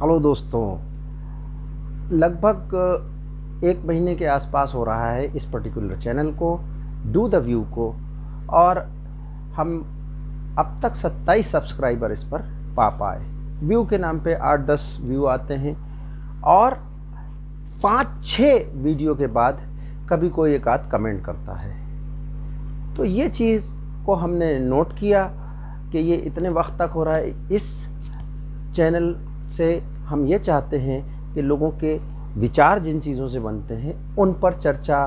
Hello दोस्तों, लगभग 1 महीने के आसपास हो रहा है इस पर्टिकुलर चैनल को, डू द व्यू को, और हम अब तक 27 सब्सक्राइबर इस पर पा पाए। व्यू के नाम पे 8-10 व्यू आते हैं और 5-6 वीडियो के बाद कभी कोई एक आध कमेंट करता है। तो ये चीज़ को हमने नोट किया कि ये इतने वक्त तक हो रहा है। इस चैनल से हम ये चाहते हैं कि लोगों के विचार जिन चीज़ों से बनते हैं उन पर चर्चा,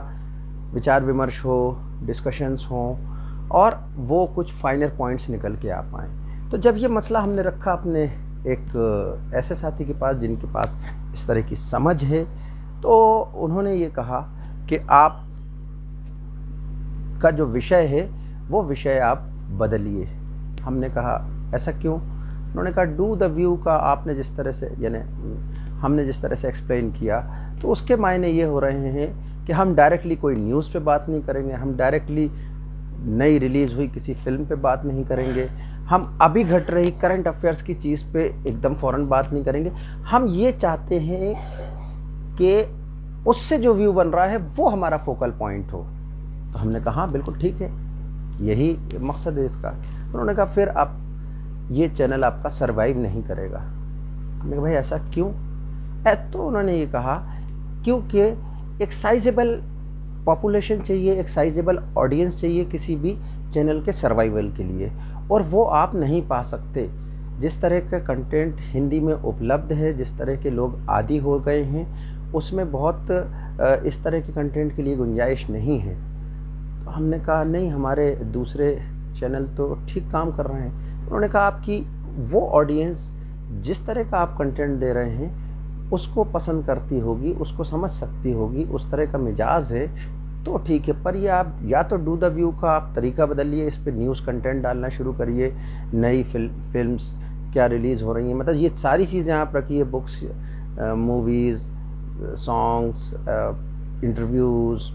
विचार विमर्श हो, डिस्कशंस हों और वो कुछ फाइनर पॉइंट्स निकल के आ पाएँ। तो जब ये मसला हमने रखा अपने एक ऐसे साथी के पास जिनके पास इस तरह की समझ है, तो उन्होंने ये कहा कि आप का जो विषय है वो विषय आप बदलिए। हमने कहा ऐसा क्यों? उन्होंने कहा डू द व्यू का आपने जिस तरह से, यानी हमने जिस तरह से एक्सप्लेन किया, तो उसके मायने ये हो रहे हैं कि हम डायरेक्टली कोई न्यूज़ पे बात नहीं करेंगे, हम डायरेक्टली नई रिलीज़ हुई किसी फिल्म पे बात नहीं करेंगे, हम अभी घट रही करंट अफेयर्स की चीज़ पे एकदम फ़ौरन बात नहीं करेंगे। हम ये चाहते हैं कि उससे जो व्यू बन रहा है वो हमारा फोकल पॉइंट हो। तो हमने कहा हाँ बिल्कुल ठीक है, यही मकसद है इसका। उन्होंने कहा फिर आप ये चैनल आपका सरवाइव नहीं करेगा। हमने कहा भाई ऐसा क्यों? तो उन्होंने ये कहा क्योंकि एक साइजेबल पॉपुलेशन चाहिए, एक साइजेबल ऑडियंस चाहिए किसी भी चैनल के सर्वाइवल के लिए, और वो आप नहीं पा सकते। जिस तरह का कंटेंट हिंदी में उपलब्ध है, जिस तरह के लोग आदी हो गए हैं, उसमें बहुत इस तरह के कंटेंट के लिए गुंजाइश नहीं है। तो हमने कहा नहीं, हमारे दूसरे चैनल तो ठीक काम कर रहे हैं। उन्होंने कहा आपकी वो ऑडियंस जिस तरह का आप कंटेंट दे रहे हैं उसको पसंद करती होगी, उसको समझ सकती होगी, उस तरह का मिजाज है, तो ठीक है। पर ये आप या तो डू द व्यू का आप तरीका बदलिए, इस पे न्यूज़ कंटेंट डालना शुरू करिए, नई फिल्म्स क्या रिलीज़ हो रही हैं, मतलब ये सारी चीज़ें आप रखिए, books, movies, songs, interviews,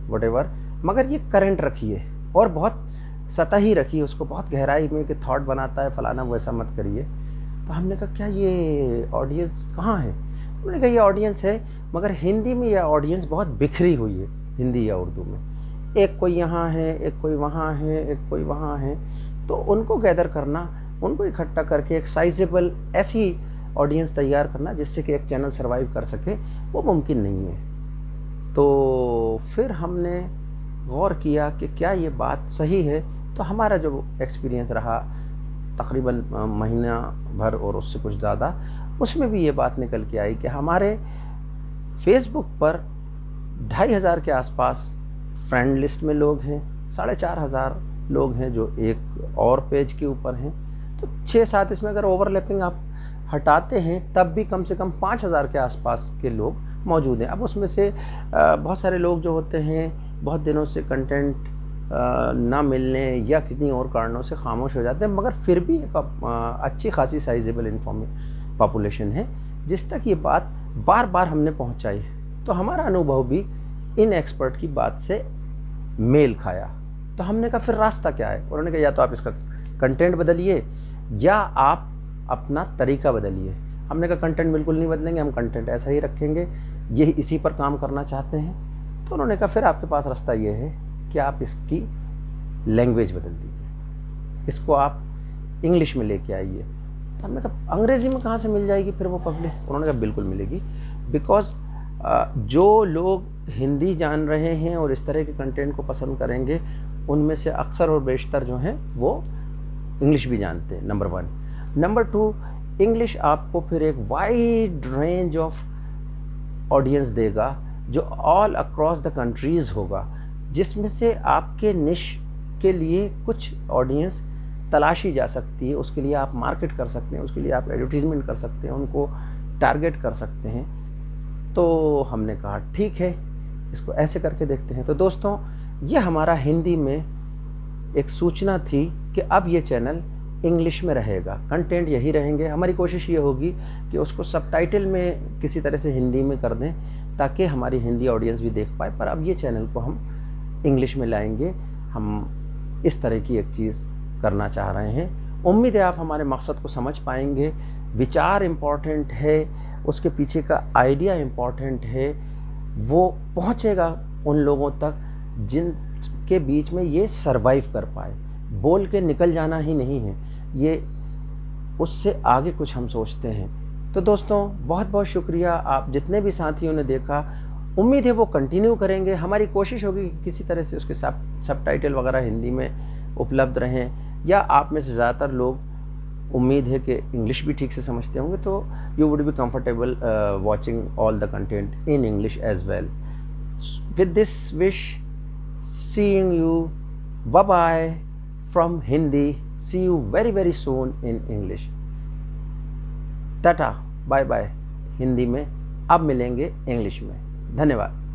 whatever, मगर ये करंट रखिए और बहुत सतही रखिए, उसको बहुत गहराई में कि थॉट बनाता है फलाना, वैसा मत करिए। तो हमने कहा क्या ये ऑडियंस कहाँ है? उन्होंने कहा ये ऑडियंस है, मगर हिंदी में यह ऑडियंस बहुत बिखरी हुई है, हिंदी या उर्दू में। एक कोई यहाँ है, एक कोई वहाँ है, एक कोई वहाँ है। तो उनको गैदर करना, उनको इकट्ठा करके एक साइजेबल ऐसी ऑडियंस तैयार करना जिससे कि एक चैनल सर्वाइव कर सके, वो मुमकिन नहीं है। तो फिर हमने गौर किया कि क्या ये बात सही है। तो हमारा जो एक्सपीरियंस रहा तकरीबन महीना भर और उससे कुछ ज़्यादा, उसमें भी ये बात निकल के आई कि हमारे फेसबुक पर 2500 के आसपास फ्रेंड लिस्ट में लोग हैं, 4500 लोग हैं जो एक और पेज के ऊपर हैं। तो 6-7 इसमें अगर ओवरलैपिंग आप हटाते हैं तब भी कम से कम 5000 के आसपास के लोग मौजूद हैं। अब उसमें से बहुत सारे लोग जो होते हैं बहुत दिनों से कंटेंट ना मिलने या किसी और कारणों से खामोश हो जाते हैं, मगर फिर भी एक अच्छी खासी साइजेबल पॉपुलेशन है जिस तक ये बात बार बार हमने पहुंचाई। तो हमारा अनुभव भी इन एक्सपर्ट की बात से मेल खाया। तो हमने कहा फिर रास्ता क्या है? उन्होंने कहा या तो आप इसका कंटेंट बदलिए या आप अपना तरीका बदलिए। हमने कहा कंटेंट बिल्कुल नहीं बदलेंगे, हम कंटेंट ऐसा ही रखेंगे, ये इसी पर काम करना चाहते हैं। तो उन्होंने कहा फिर आपके पास रास्ता ये है कि आप इसकी लैंग्वेज बदल दीजिए, इसको आप इंग्लिश में लेके आइए। तो हमने कहा अंग्रेज़ी में कहाँ से मिल जाएगी फिर वो पब्लिक? उन्होंने कहा बिल्कुल मिलेगी, बिकॉज जो लोग हिंदी जान रहे हैं और इस तरह के कंटेंट को पसंद करेंगे, उनमें से अक्सर और बेशतर जो हैं वो इंग्लिश भी जानते हैं, नंबर 1। नंबर 2, इंग्लिश आपको फिर एक वाइड रेंज ऑफ ऑडियंस देगा जो ऑल अक्रॉस द कंट्रीज़ होगा, जिसमें से आपके निश के लिए कुछ ऑडियंस तलाशी जा सकती है, उसके लिए आप मार्केट कर सकते हैं, उसके लिए आप एडवर्टीजमेंट कर सकते हैं, उनको टारगेट कर सकते हैं। तो हमने कहा ठीक है, इसको ऐसे करके देखते हैं। तो दोस्तों, ये हमारा हिंदी में एक सूचना थी कि अब ये चैनल इंग्लिश में रहेगा, कंटेंट यही रहेंगे। हमारी कोशिश ये होगी कि उसको सबटाइटल में किसी तरह से हिंदी में कर दें ताकि हमारी हिंदी ऑडियंस भी देख पाए, पर अब ये चैनल को हम इंग्लिश में लाएंगे। हम इस तरह की एक चीज़ करना चाह रहे हैं। उम्मीद है आप हमारे मकसद को समझ पाएंगे। विचार इम्पॉर्टेंट है, उसके पीछे का आइडिया इम्पॉर्टेंट है, वो पहुंचेगा उन लोगों तक जिनके बीच में ये सरवाइव कर पाए। बोल के निकल जाना ही नहीं है, ये उससे आगे कुछ हम सोचते हैं। तो दोस्तों बहुत बहुत शुक्रिया, आप जितने भी साथियों ने देखा, उम्मीद है वो कंटिन्यू करेंगे। हमारी कोशिश होगी कि किसी तरह से उसके सबटाइटल वगैरह हिंदी में उपलब्ध रहें, या आप में से ज़्यादातर लोग उम्मीद है कि इंग्लिश भी ठीक से समझते होंगे, तो you would be comfortable watching all the content in English as well. With this wish, seeing you, bye bye from Hindi, see you very very soon in English। Tata bye bye Hindi में, अब मिलेंगे English में। धन्यवाद।